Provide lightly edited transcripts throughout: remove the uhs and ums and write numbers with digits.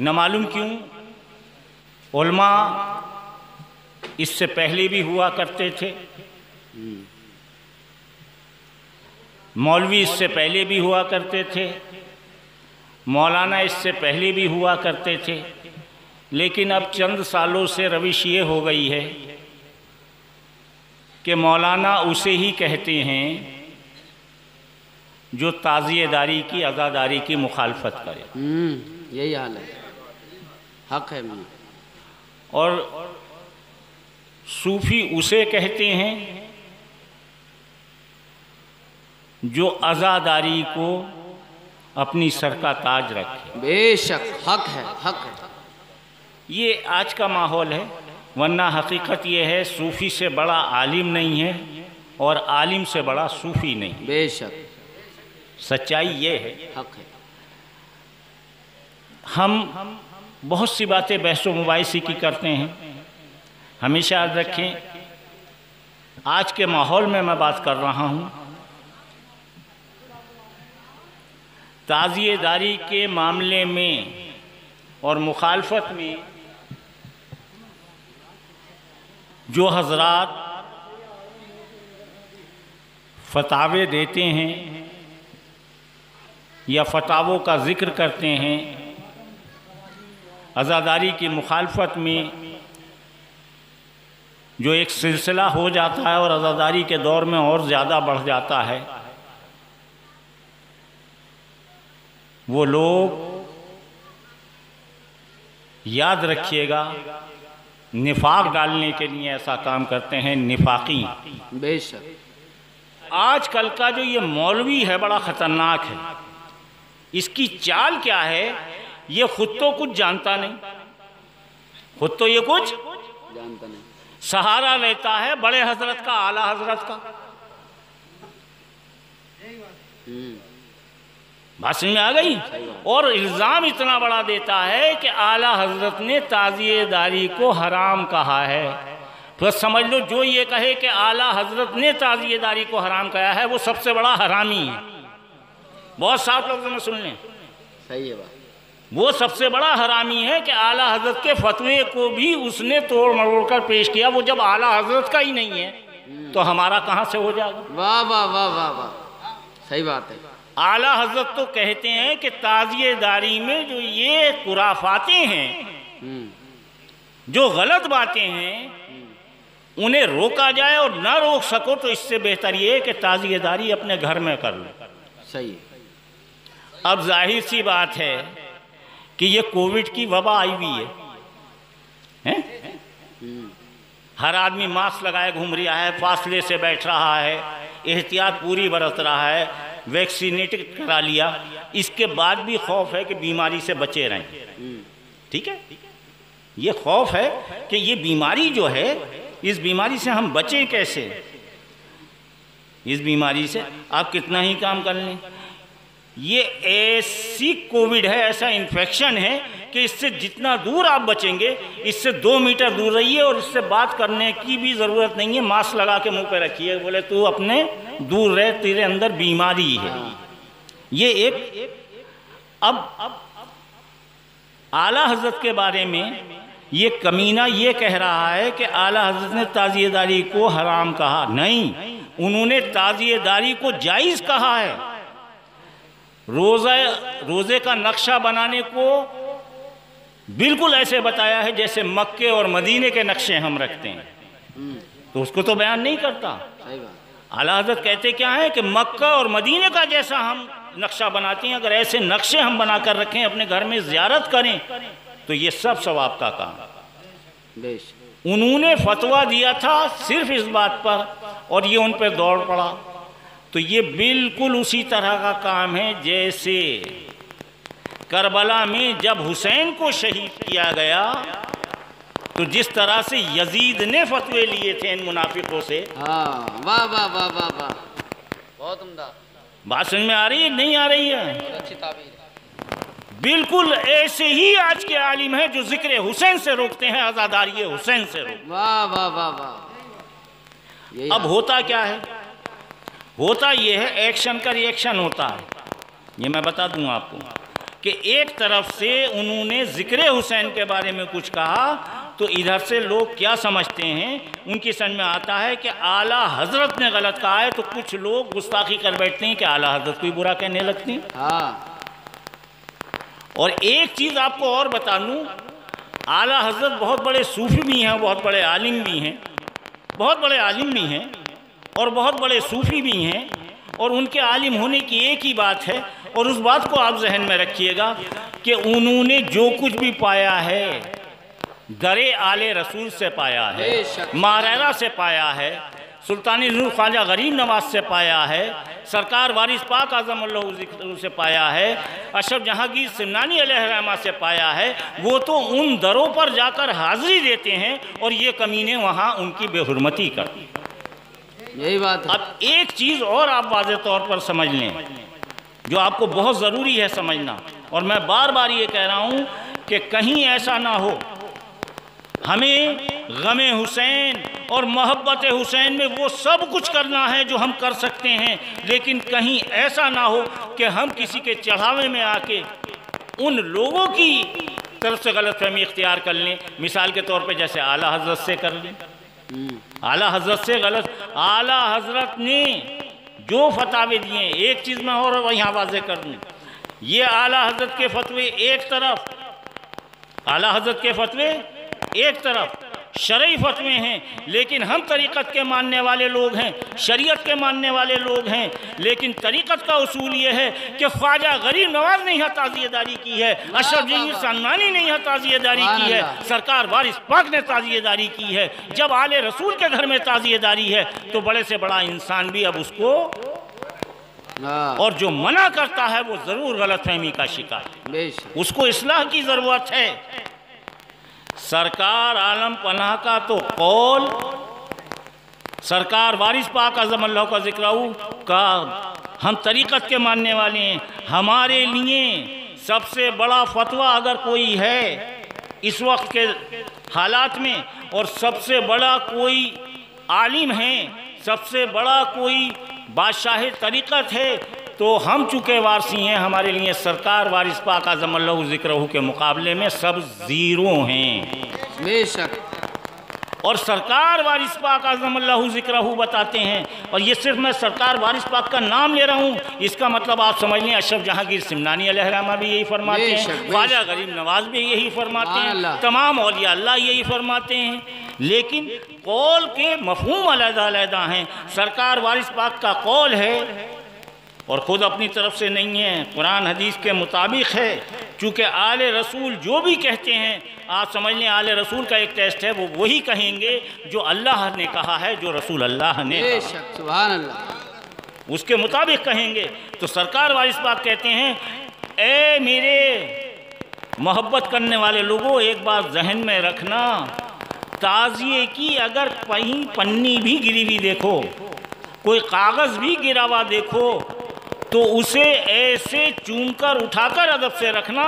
न मालूम क्यों उलमा इससे पहले भी हुआ करते थे, मौलवी इससे पहले भी हुआ करते थे, मौलाना इससे पहले भी हुआ करते थे, लेकिन अब चंद सालों से रविश ये हो गई है कि मौलाना उसे ही कहते हैं जो ताज़ियेदारी की, अज़ादारी की मुखालफत करे। यही हाल है, हक है। और सूफ़ी उसे कहते हैं जो अज़ादारी को अपनी सर का ताज रखे। बेशक हक है, हक है। ये आज का माहौल है, वरना हकीकत ये है सूफ़ी से बड़ा आलिम नहीं है और आलिम से बड़ा सूफ़ी नहीं। बेशक सच्चाई ये है। हक है। हम बहुत सी बातें बहसो मुबाहिसे की करते हैं, हमेशा याद रखें आज के माहौल में मैं बात कर रहा हूँ, ताज़ियेदारी के मामले में और मुखालफत में जो हज़रात फतावे देते हैं या फतावों का ज़िक्र करते हैं, अज़ादारी की मुखालफत में जो एक सिलसिला हो जाता है और अज़ादारी के दौर में और ज़्यादा बढ़ जाता है, वो लोग याद रखिएगा निफाक डालने के लिए ऐसा काम करते हैं, निफाकी। बेशक आजकल का जो ये मौलवी है बड़ा ख़तरनाक है। इसकी चाल क्या है, ये खुद तो कुछ जानता नहीं, खुद तो ये कुछ जानता नहीं, सहारा लेता है बड़े हजरत का, आला हजरत का। बात समझ में आ गई? और इल्ज़ाम इतना बड़ा देता है कि आला हजरत ने ताज़ियेदारी को हराम कहा है। तो समझ लो जो ये कहे कि आला हजरत ने ताज़ियेदारी को हराम कहा है वो सबसे बड़ा हरामी है। बहुत साफ लोगों में सुन लें, सही है बात। वो सबसे बड़ा हरामी है कि आला हजरत के फतवे को भी उसने तोड़ मरोड़ कर पेश किया। वो जब आला हजरत का ही नहीं है तो हमारा कहाँ से हो जाएगा? वाह वाह वाह वाह वाह, सही बात है। आला हजरत तो कहते हैं कि ताज़ियेदारी में जो ये खुराफातें हैं, जो गलत बातें हैं, उन्हें रोका जाए और ना रोक सको तो इससे बेहतर ये है कि ताज़ियेदारी अपने घर में कर लो। सही है। अब जाहिर सी बात है कि ये कोविड की वबा आई हुई है? हर आदमी मास्क लगाए घूम रहा है, फासले से बैठ रहा है, एहतियात पूरी बरत रहा है, वैक्सीनेटेड करा लिया, इसके बाद भी खौफ है कि बीमारी से बचे रहें। ठीक है, ये खौफ है कि ये बीमारी जो है, इस बीमारी से हम बचें कैसे? इस बीमारी से आप कितना ही काम कर लें, ये ऐसी कोविड है, ऐसा इन्फेक्शन है कि इससे जितना दूर आप बचेंगे, इससे 2 मीटर दूर रहिए और इससे बात करने की भी ज़रूरत नहीं है। मास्क लगा के मुंह पे रखिए, बोले तू अपने दूर रह, तेरे अंदर बीमारी है। ये एक अब आला हजरत के बारे में ये कमीना ये कह रहा है कि आला हजरत ने ताज़ियेदारी को हराम कहा। नहीं, उन्होंने ताज़ियेदारी को जायज़ कहा है। रोज़े का नक्शा बनाने को बिल्कुल ऐसे बताया है जैसे मक्के और मदीने के नक्शे हम रखते हैं, तो उसको तो बयान नहीं करता। आला हज़रत कहते क्या है कि मक्का और मदीने का जैसा हम नक्शा बनाते हैं, अगर ऐसे नक्शे हम बना कर रखें, अपने घर में ज़ियारत करें, तो ये सब सवाब का काम। उन्होंने फतवा दिया था सिर्फ इस बात पर और ये उन पर दौड़ पड़ा, तो ये बिल्कुल उसी तरह का काम है जैसे करबला में जब हुसैन को शहीद किया गया तो जिस तरह से यजीद ने फतवे लिए थे इन मुनाफिकों से। हाँ, वाह वाह वाह वाह वाह, बहुत उम्दा। बात समझ में आ रही है? नहीं आ रही है? अच्छी ताबीर है। बिल्कुल ऐसे ही आज के आलिम हैं जो जिक्र हुसैन से रोकते हैं, आज़ादारी हुसैन से रोकते। वाह वाह वाह वाह। अब होता क्या है? होता ये है, एक्शन का रिएक्शन होता है। ये मैं बता दूं आपको, कि एक तरफ से उन्होंने ज़िक्र हुसैन के बारे में कुछ कहा तो इधर से लोग क्या समझते हैं, उनकी समझ में आता है कि आला हजरत ने गलत कहा है, तो कुछ लोग गुस्ताखी कर बैठते हैं कि आला हजरत को ही बुरा कहने लगते हैं। हाँ। और एक चीज़ आपको और बता दूँ, आला हजरत बहुत बड़े सूफी भी हैं, बहुत बड़े आलिम भी हैं, बहुत बड़े आलिम भी हैं और बहुत बड़े सूफी भी हैं। और उनके आलिम होने की एक ही बात है, और उस बात को आप जहन में रखिएगा कि उन्होंने जो कुछ भी पाया है दरे आले रसूल से पाया है, मारेरा से पाया है, सुल्तानी नूर ख्वाजा गरीब नवाज से पाया है, सरकार वारिस पाक आज़म अल्लाहु ज़िक्रुहु से पाया है, अशरफ जहांगीर सिमनानी अलैहिर्रहमा से पाया है। वो तो उन दरों पर जाकर हाज़िरी देते हैं और ये कमीने वहाँ उनकी बेहुरमती करते हैं। यही बात है। अब एक चीज़ और आप वाज़े तौर पर समझ लें जो आपको बहुत ज़रूरी है समझना, और मैं बार बार ये कह रहा हूँ कि कहीं ऐसा ना हो हमें गमे हुसैन और मोहब्बत हुसैन में वो सब कुछ करना है जो हम कर सकते हैं, लेकिन कहीं ऐसा ना हो कि हम किसी के चढ़ावे में आके उन लोगों की तरफ से गलतफहमी इख्तियार कर लें। मिसाल के तौर पे जैसे आला हजरत से कर लें, आला हजरत से गलत, आला हजरत ने जो फतावे दिए, एक चीज़ मैं और यहाँ वाज़े कर दूँ, ये आला हजरत के फतवे एक तरफ, आला हजरत के फतवे एक तरफ शरई फतवे हैं, लेकिन हम तरीक़त के मानने वाले लोग हैं, शरीयत के मानने वाले लोग हैं, लेकिन तरीक़त का उसूल ये है कि ख्वाजा गरीब नवाज ने यहाँ ताज़ियेदारी की है, अशरफ जहांगीर सिमनानी ने यहाँ ताज़ियेदारी की है, सरकार वारिस पाक ने ताज़ियेदारी की है। जब आले रसूल के घर में ताज़ियेदारी है तो बड़े से बड़ा इंसान भी अब उसको, और जो मना करता है वो ज़रूर गलतफहमी का शिकार, उसको इस्लाह की ज़रूरत है। सरकार आलम पनाह का तो कौल, सरकार वारिस पाक आज़म अल्लाह का ज़िक्रुहु का हम तरीक़त के मानने वाले हैं। हमारे लिए सबसे बड़ा फतवा अगर कोई है इस वक्त के हालात में, और सबसे बड़ा कोई आलिम है, सबसे बड़ा कोई बादशाह तरीक़त है, तो हम चूँकि वारसी हैं, हमारे लिए सरकार वारिस पाक आज़म अल्लाहु ज़िक्रुहु के मुकाबले में सब ज़ीरो हैं। बेशक। और सरकार वारिस पाक आज़म अल्लाहु ज़िक्रुहु बताते हैं, और ये सिर्फ मैं सरकार वारिस पाक का नाम ले रहा हूँ, इसका मतलब आप समझ लें अशरफ जहांगीर सिमनानी अलैहिर्रहमा भी यही फरमाते हैं, ख्वाजा गरीब नवाज भी यही फरमाते हैं, तमाम औलिया अल्लाह यही फरमाते हैं। लेकिन कौल के मफ़हूम अलग-अलग हैं। सरकार वारिस पाक का कौल है और ख़ुद अपनी तरफ से नहीं है, कुरान हदीस के मुताबिक है। चूँकि आले रसूल जो भी कहते हैं, आप समझ लें आले रसूल का एक टेस्ट है, वो वही कहेंगे जो अल्लाह ने कहा है, जो रसूल अल्लाह ने कहा, सुभान अल्लाह, उसके मुताबिक कहेंगे। तो सरकार वारिस पाक कहते हैं, ए मेरे मोहब्बत करने वाले लोगों, एक बात जहन में रखना, ताज़िए की अगर कहीं पन्नी भी गिरी हुई देखो, कोई कागज़ भी गिरा हुआ देखो, तो उसे ऐसे चूमकर उठाकर अदब से रखना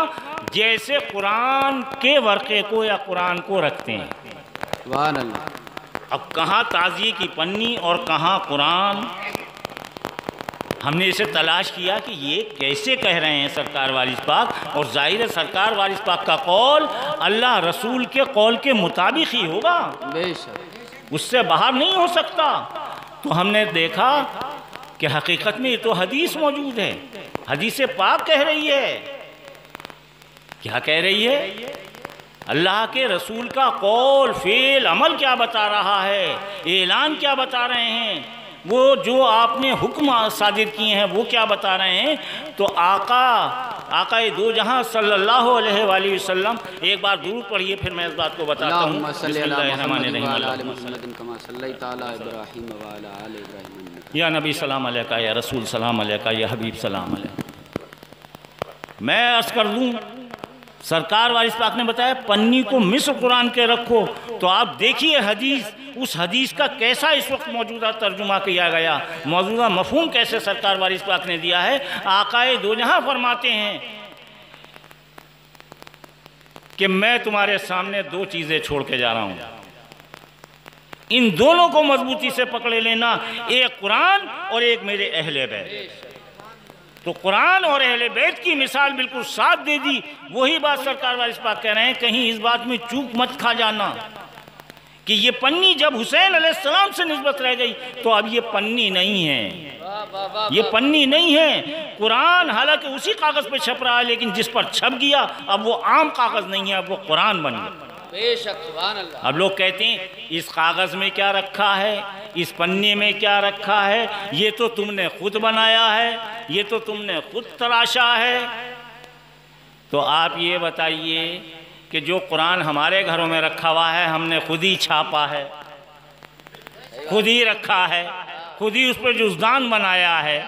जैसे कुरान के वर्क़े को या कुरान को रखते हैं। सुभान अल्लाह। अब कहाँ ताज़िए की पन्नी और कहाँ कुरान, हमने इसे तलाश किया कि ये कैसे कह रहे हैं सरकार वारिस पाक, और ज़ाहिर है सरकार वारिस पाक का कौल अल्लाह रसूल के कौल के मुताबिक ही होगा, बेशक, उससे बाहर नहीं हो सकता। तो हमने देखा कि हकीकत में ये तो हदीस मौजूद है, हदीस पाक कह रही है, क्या कह रही है, अल्लाह के रसूल का कौल, फेल, अमल क्या बता रहा है, ऐलान क्या बता रहे हैं, वो जो आपने हुक्म सादिर किए हैं वो क्या बता रहे हैं। तो आकाए दो जहां सल्लल्लाहु अलैहि वसल्लम, एक बार दूर पढ़िए फिर मैं इस बात को बताता हूँ। या नबी सलाम अलैका, या रसूल सलाम अलैका, या हबीब सलाम अलैका। मैं अर्ज़ कर दूँ, सरकार वारिस पाक ने बताया पन्नी को मिस्र कुरान के रखो, तो आप देखिए हदीस, उस हदीस का कैसा इस वक्त मौजूदा तर्जुमा किया गया, मौजूदा मफहूम कैसे सरकार वारिस पाक ने दिया है। आकाए दो जहां फरमाते हैं कि मैं तुम्हारे सामने दो चीज़ें छोड़ के जा रहा हूँ, इन दोनों को मजबूती से पकड़े लेना, एक कुरान और एक मेरे अहले बैत। तो कुरान और अहले बैत की मिसाल बिल्कुल साथ दे दी। वही बात सरकार वारिस पाक कह रहे हैं, कहीं इस बात में चूक मत खा जाना कि ये पन्नी जब हुसैन अलैहिस्सलाम से निस्बत रह गई तो अब ये पन्नी नहीं है, ये पन्नी नहीं है। कुरान हालांकि उसी कागज़ पे छप रहा है, लेकिन जिस पर छप गया अब वो आम कागज़ नहीं है, अब वो कुरान बन गया। बेशक, सुभान अल्लाह। अब लोग कहते हैं इस कागज़ में क्या रखा है, इस पन्ने में क्या रखा है, ये तो तुमने खुद बनाया है, ये तो तुमने खुद तराशा है। तो आप ये बताइए कि जो कुरान हमारे घरों में रखा हुआ है हमने खुद ही छापा है, खुद ही रखा है, खुद ही उस पर जुज़दान बनाया है,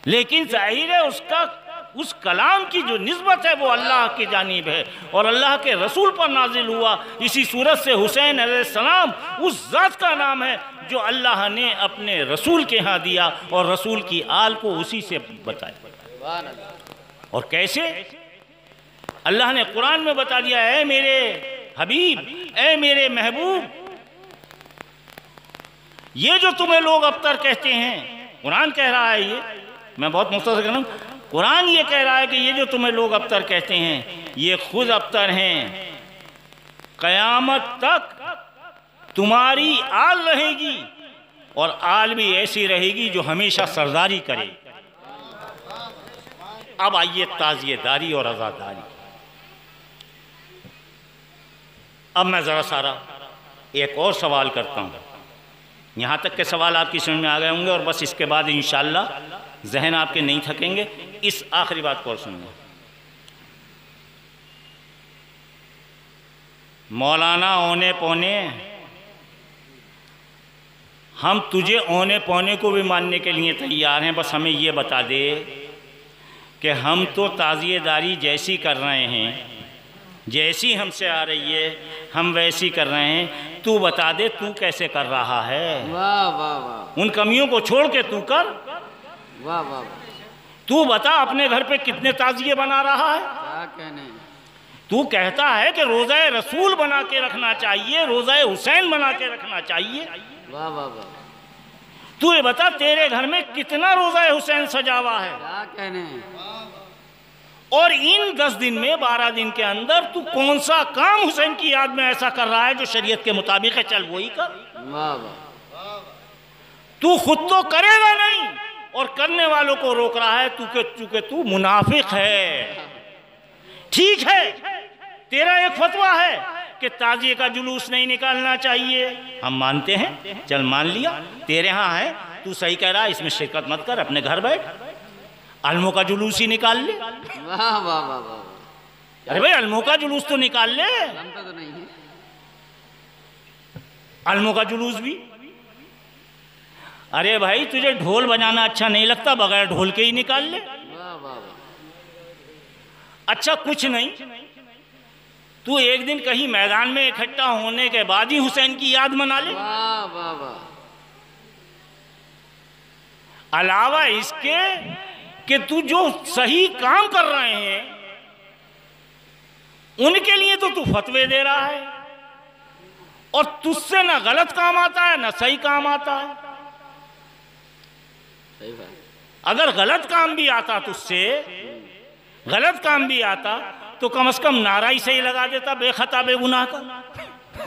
लेकिन जाहिर है उसका उस कलाम की जो निस्बत है वो अल्लाह की जानिब है और अल्लाह के रसूल पर नाजिल हुआ। इसी सूरत से हुसैन अलैहिस्सलाम उस ज़ात का नाम है जो अल्लाह ने अपने रसूल के यहाँ दिया और रसूल की आल को उसी से बताया। और कैसे अल्लाह ने कुरान में बता दिया, ऐ मेरे हबीब, ऐ मेरे महबूब, ये जो तुम्हें लोग अबतर कहते हैं, कुरान कह रहा है, ये मैं बहुत मुख्तसर कर रहा हूँ, कुरान ये कह रहा है कि ये जो तुम्हें लोग अबतर कहते हैं ये खुद अबतर हैं। क़यामत तक तुम्हारी आल रहेगी और आल भी ऐसी रहेगी जो हमेशा सरदारी करे। अब आइए ताज़ियेदारी और आज़ादारी। अब मैं ज़रा सारा एक और सवाल करता हूँ, यहाँ तक के सवाल आपकी समझ में आ गए होंगे और बस इसके बाद इंशाअल्लाह जहन आपके नहीं थकेंगे। इस आखिरी बात को और सुनिए, मौलाना औने पौने, हम तुझे औने पौने को भी मानने के लिए तैयार हैं, बस हमें ये बता दे कि हम तो ताज़ियेदारी जैसी कर रहे हैं, जैसी हमसे आ रही है हम वैसी कर रहे हैं, तू बता दे तू कैसे कर रहा है। वाह वाह वाह, उन कमियों को छोड़ के तू कर। वाह वाह, तू बता अपने घर पे कितने ताज़िए बना रहा है। क्या कहने, तू कहता है कि रोज़ा रसूल बना के रखना चाहिए, रोज़ा हुसैन बना के रखना चाहिए। वाह वाह वाह, तू ये बता तेरे घर में कितना रोज़ा हुसैन सजा हुआ है, क्या कहने, और इन 10 दिन में 12 दिन के अंदर तू कौन सा काम हुसैन की याद में ऐसा कर रहा है जो शरीयत के मुताबिक है, चल वही कर। वाह वाह, तू खुद तो करेगा नहीं और करने वालों को रोक रहा है, चूंकि तू मुनाफिक है। ठीक है, तेरा एक फतवा है कि ताजिए का जुलूस नहीं निकालना चाहिए, हम मानते हैं, चल मान लिया, तेरे यहाँ है, तू सही कह रहा है, इसमें शिरकत मत कर, अपने घर बैठ, अलमों का जुलूस ही निकाल ले। वाह वाह वाह वाह, अरे भाई अलमों का जुलूस तो निकाल ले, जानता तो नहीं है, अलमों का जुलूस भी। अरे भाई तुझे ढोल बजाना अच्छा नहीं लगता, बगैर ढोल के ही निकाल ले। वाह वाह वाह, अच्छा कुछ नहीं, तू एक दिन कहीं मैदान में इकट्ठा होने के बाद ही हुसैन की याद मना ले। वाह वाह वाह, अलावा इसके कि तू जो सही काम कर रहे हैं उनके लिए तो तू फतवे दे रहा है और तुझसे ना गलत काम आता है ना सही काम आता है। सही बात, अगर गलत काम भी आता तुझसे, गलत काम भी आता तो कम से कम नारा ही सही लगा देता, बेखता बेगुनाह का।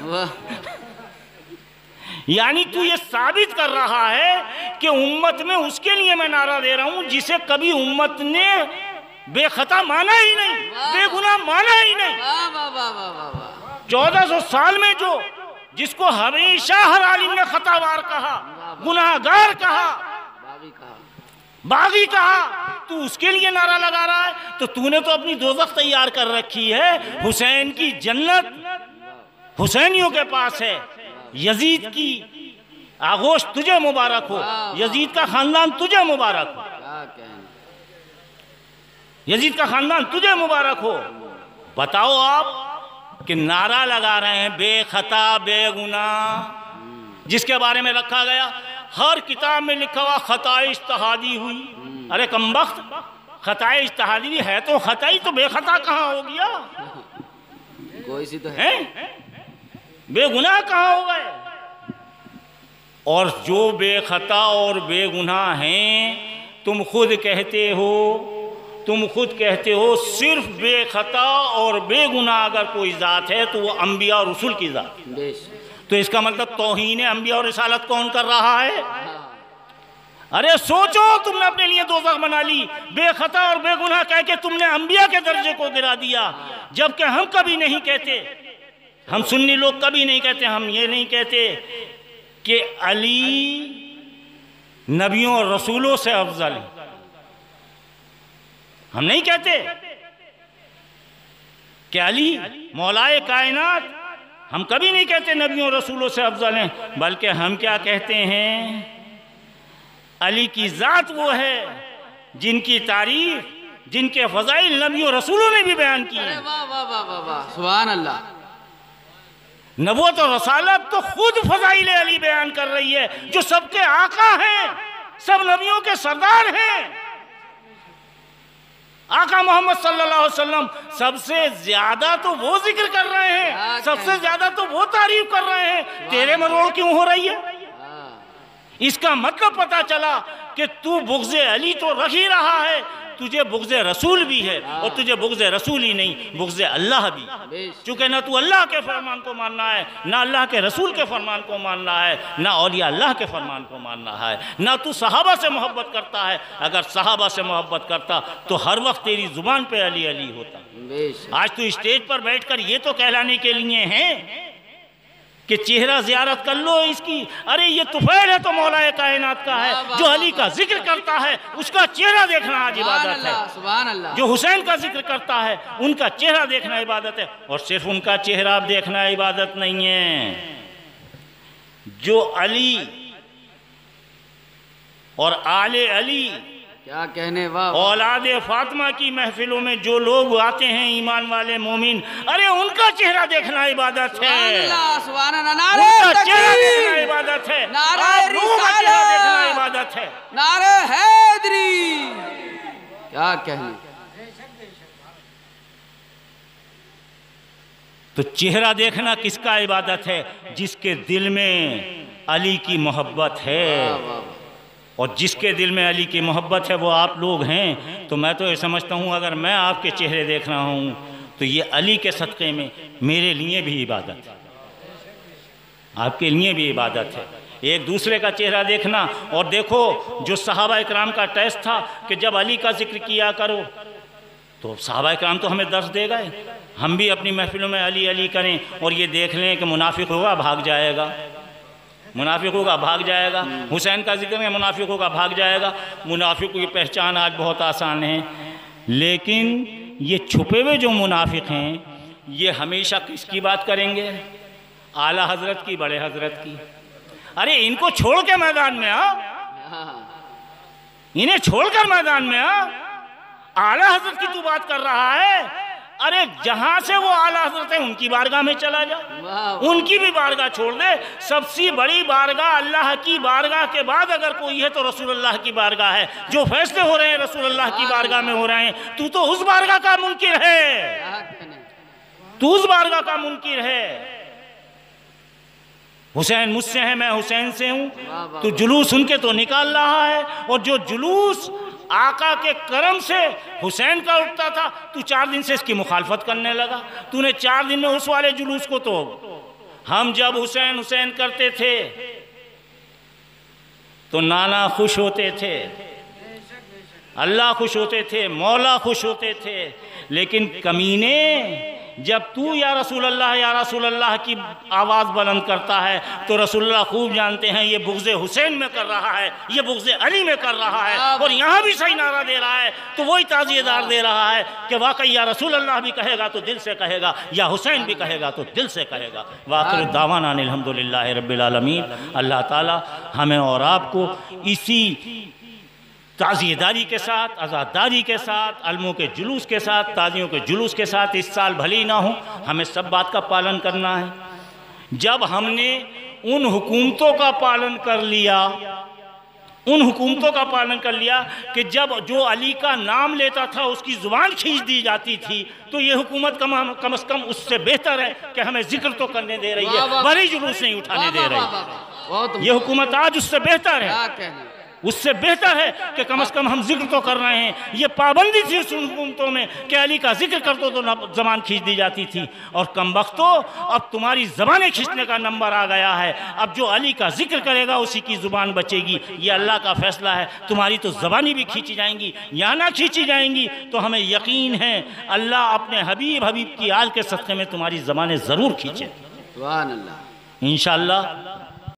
वाह, यानी तू ये साबित कर रहा है कि उम्मत में उसके लिए मैं नारा दे रहा हूं जिसे कभी उम्मत ने बेखता माना ही नहीं, बेगुनाह माना ही नहीं। वाह वाह वाह वाह वाह वाह, 1400 साल में जो जिसको हमेशा हर आलिम ने खतावार कहा, गुनाहगार कहा, बागी कहा, बागी कहा, तू उसके लिए नारा लगा रहा है। तो तूने तो अपनी दोज़ख तैयार कर रखी है। हुसैन की जन्नत हुसैनियों के पास है, यजीद की आगोश तुझे मुबारक हो, यजीद का खानदान तुझे मुबारक हो, क्या कहने, यजीद का खानदान तुझे मुबारक हो। बताओ आप कि नारा लगा रहे हैं बेखता बेगुनाह, जिसके बारे में रखा गया हर किताब में लिखा हुआ खताए इज्तिहादी हुई। अरे कमबख्त, खताए इज्तिहादी भी है तो खताई, तो बेखता कहाँ हो गया, कोई सी तो है, बेगुनाह कहाँ हो गए। और जो बेखता और बेगुनाह हैं तुम खुद कहते हो सिर्फ बेखता और बेगुनाह अगर कोई ज़ात है तो वो अम्बिया और रसूल की ज़ात। तो इसका मतलब तौहीन अम्बिया और रिसालत कौन कर रहा है? अरे सोचो, तुमने अपने लिए दोज़ख बना ली, बेखता और बेगुनाह कह के तुमने अम्बिया के दर्जे को गिरा दिया, जबकि हम कभी नहीं कहते, हम सुन्नी लोग कभी नहीं कहते, हम ये नहीं कहते कि अली नबियों और रसूलों से अफजल है। हम नहीं कहते कि अली मौलाए कायनात, हम कभी नहीं कहते नबियों और रसूलों से अफजल हैं, बल्कि हम क्या कहते हैं? अली की ज़ात वो है जिनकी तारीफ, जिनके फ़ज़ाइल नबियों रसूलों ने भी बयान की है। वाह वाह वाह वाह वाह, सुभान अल्लाह। नबूवत और रसालत तो खुद फ़ज़ाइल अली बयान कर रही है, जो सबके आका हैं, सब नबियों के सरदार हैं। आका मोहम्मद सल्लल्लाहु अलैहि वसल्लम सबसे ज्यादा तो वो जिक्र कर रहे हैं, सबसे ज्यादा तो वो तारीफ कर रहे हैं। तेरे में रोड़ क्यों हो रही है? इसका मतलब पता चला कि तू बुग़्ज़े अली तो रख ही रहा है, तुझे बुग़्ज़े रसूल भी है, और तुझे बुग़्ज़े रसूल ही नहीं, बुग़्ज़े अल्लाह भी। चूँकि ना तू अल्लाह के फरमान को मानना है, ना अल्लाह के रसूल के फरमान को मानना है, ना औलिया अल्लाह के फरमान को मानना है, ना तू सहाबा से मोहब्बत करता है। अगर सहाबा से मोहब्बत करता तो हर वक्त तेरी ज़ुबान पे अली अली होता। आज तू स्टेज पर बैठकर ये तो कहलाने के लिए हैं कि चेहरा ज़ियारत कर लो इसकी। अरे ये तुफैल है तो मौलाए कायनात का है, जो अली का जिक्र करता है उसका चेहरा देखना आज इबादत है। सुभान अल्लाह। जो हुसैन का जिक्र करता है उनका चेहरा देखना इबादत है, और सिर्फ उनका चेहरा देखना इबादत नहीं है। जो अली और आले अली, क्या कहने, वाह। औलादे फातिमा की महफिलों में जो लोग आते हैं ईमान वाले मोमिन, अरे उनका चेहरा देखना इबादत है, सुभान अल्लाह। उनका चेहरा देखना इबादत है, आप लोगों का चेहरा देखना इबादत है। नारे हैदरी, क्या कहने। तो चेहरा देखना किसका इबादत है? जिसके दिल में अली की मोहब्बत है, और जिसके दिल में अली की मोहब्बत है वो आप लोग हैं। तो मैं तो ये समझता हूँ अगर मैं आपके चेहरे देख रहा हूँ तो ये अली के सदक़े में मेरे लिए भी इबादत है, आपके लिए भी इबादत है। एक दूसरे का चेहरा देखना। और देखो, जो सहाबा इकराम का टेस्ट था कि जब अली का जिक्र किया करो, तो सहाबा इकराम तो हमें दर्स दे गए, हम भी अपनी महफिलों में अली अली करें, और ये देख लें कि मुनाफिक होगा भाग जाएगा, मुनाफिक होगा भाग जाएगा। हुसैन का जिक्र है, मुनाफिक होगा भाग जाएगा। मुनाफिकों की पहचान आज बहुत आसान है, लेकिन ये छुपे हुए जो मुनाफिक हैं ये हमेशा किसकी बात करेंगे? आला हजरत की, बड़े हजरत की। अरे इनको छोड़ के मैदान में आओ, इन्हें छोड़कर मैदान में आओ। आला हजरत की तू बात कर रहा है, अरे जहां से वो आला हजरत है उनकी बारगाह में चला जा, उनकी भी बारगाह छोड़ दे। सबसे बड़ी बारगाह अल्लाह की बारगाह के बाद अगर कोई है तो रसूलुल्लाह की बारगाह है। जो फैसले हो रहे हैं रसूलुल्लाह की बारगाह में हो रहे हैं। तू तो उस बारगाह का मुनकिर है, तू उस बारगाह का मुनकिर है। हुसैन मुझसे है, मैं हुसैन से हूँ। तू जुलूस उनके तो निकाल रहा है, और जो जुलूस आका के करम से हुसैन का उठता था, तू 4 दिन से इसकी मुखालफत करने लगा। तूने 4 दिन में उस वाले जुलूस को, तो हम जब हुसैन हुसैन करते थे तो नाना खुश होते थे, अल्लाह खुश होते थे, मौला खुश होते थे। लेकिन कमीने, जब तू या रसूल अल्लाह की आवाज़ बुलंद करता है तो रसूलुल्लाह खूब जानते हैं ये बुग़्ज़े हुसैन में कर रहा है, ये बुग़्ज़े अली में कर रहा है। और यहाँ भी सही नारा दे रहा है तो वही ताज़ियेदार दे रहा है कि वाकई या रसूल अल्लाह भी कहेगा तो दिल से कहेगा, या हुसैन भी कहेगा तो दिल से कहेगा। वाखिर दावाना अल्हम्दुलिल्लाहि रब्बिल आलमीन। अल्लाह ताला हमें और आपको इसी ताज़ियेदारी के साथ, आज़ादारी के साथ, अलमों के जुलूस के साथ, ताज़ियों के जुलूस के साथ इस साल भले ही ना हो, हमें सब बात का पालन करना है। जब हमने उन हुकूमतों का पालन कर लिया, उन हुकूमतों का पालन कर लिया कि जब जो अली का नाम लेता था उसकी ज़ुबान खींच दी जाती थी, तो ये हुकूमत कम से कम उससे बेहतर है कि हमें जिक्र तो करने दे रही है, बड़ी जुलूस नहीं उठाने दे रही। ये हुकूमत आज उससे बेहतर है। उससे बेहतर है कि कम से कम हम जिक्र तो कर रहे हैं। ये पाबंदी थी उस हुकूमतों में कि अली का जिक्र कर दो तो ज़बान खींच दी जाती थी। और कम वक्तों अब तुम्हारी ज़बानें खींचने का नंबर आ गया है। अब जो अली का जिक्र करेगा उसी की ज़ुबान बचेगी। ये अल्लाह का फैसला है। तुम्हारी तो ज़बानी भी खींची जाएंगी या ना खींची जाएंगी, तो हमें यकीन है अल्लाह अपने हबीब की आल के सदक़े में तुम्हारी ज़बानें ज़रूर खींचे सुभान अल्लाह। इंशाअल्लाह।